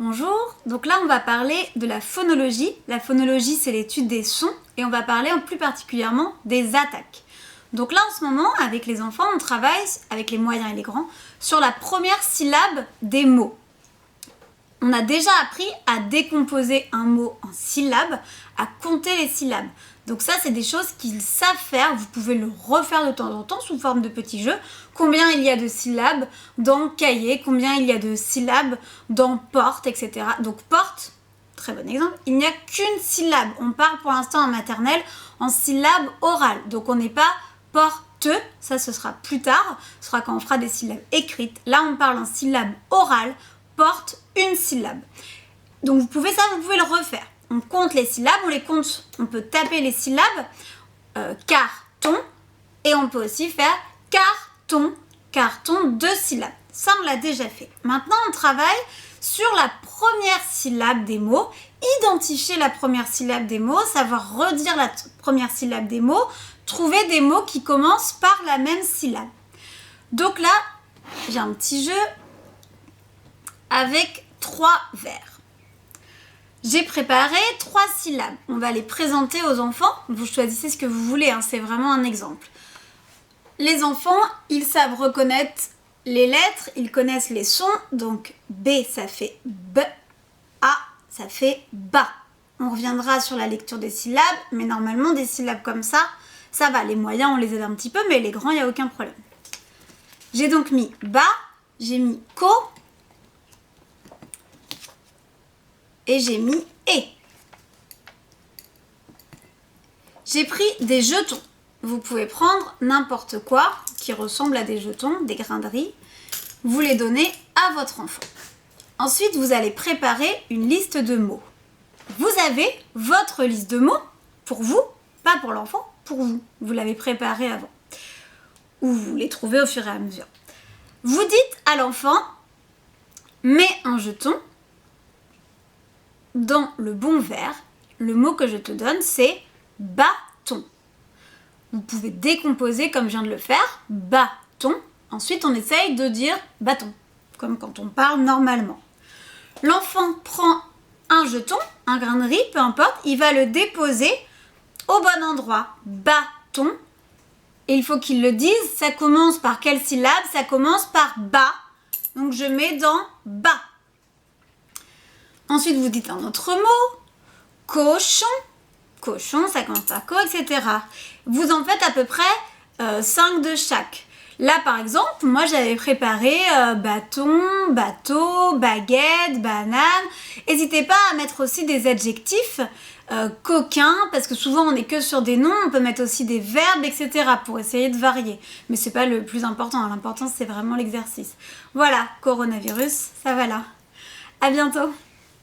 Bonjour, donc là on va parler de la phonologie. La phonologie c'est l'étude des sons et on va parler plus particulièrement des attaques. Donc là en ce moment avec les enfants on travaille, avec les moyens et les grands, sur la première syllabe des mots. On a déjà appris à décomposer un mot en syllabes, à compter les syllabes. Donc ça, c'est des choses qu'ils savent faire. Vous pouvez le refaire de temps en temps sous forme de petits jeux. Combien il y a de syllabes dans cahier, combien il y a de syllabes dans porte, etc. Donc porte, très bon exemple, il n'y a qu'une syllabe. On parle pour l'instant en maternelle en syllabe orale. Donc on n'est pas porte, ça ce sera plus tard. Ce sera quand on fera des syllabes écrites. Là, on parle en syllabe orale, porte une syllabe. Donc vous pouvez le refaire. On compte les syllabes, on les compte, on peut taper les syllabes, carton, et on peut aussi faire carton, 2 syllabes. Ça, on l'a déjà fait. Maintenant, on travaille sur la première syllabe des mots, identifier la première syllabe des mots, savoir redire la première syllabe des mots, trouver des mots qui commencent par la même syllabe. Donc là, j'ai un petit jeu avec 3 vers. J'ai préparé 3 syllabes. On va les présenter aux enfants. Vous choisissez ce que vous voulez, hein, c'est vraiment un exemple. Les enfants, ils savent reconnaître les lettres, ils connaissent les sons. Donc B, ça fait B. A, ça fait ba. On reviendra sur la lecture des syllabes, mais normalement, des syllabes comme ça va. Les moyens, on les aide un petit peu, mais les grands, il n'y a aucun problème. J'ai donc mis ba, j'ai mis ko, et j'ai mis et. J'ai pris des jetons. Vous pouvez prendre n'importe quoi qui ressemble à des jetons, des grains de riz. Vous les donnez à votre enfant. Ensuite, vous allez préparer une liste de mots. Vous avez votre liste de mots pour vous, pas pour l'enfant, pour vous. Vous l'avez préparée avant. Ou vous les trouvez au fur et à mesure. Vous dites à l'enfant, mets un jeton dans le bon vers. Le mot que je te donne, c'est bâton. Vous pouvez décomposer comme je viens de le faire, bâton. Ensuite, on essaye de dire bâton, comme quand on parle normalement. L'enfant prend un jeton, un grain de riz, peu importe, il va le déposer au bon endroit, bâton. Et il faut qu'il le dise, ça commence par quelle syllabe? Ça commence par bas. Donc je mets dans bas. Ensuite, vous dites un autre mot, cochon. Cochon, ça commence par co, etc. Vous en faites à peu près 5 de chaque. Là, par exemple, moi, j'avais préparé bâton, bateau, baguette, banane. N'hésitez pas à mettre aussi des adjectifs, coquin, parce que souvent, on n'est que sur des noms. On peut mettre aussi des verbes, etc. pour essayer de varier. Mais c'est pas le plus important. L'important, c'est vraiment l'exercice. Voilà, coronavirus, ça va là. À bientôt.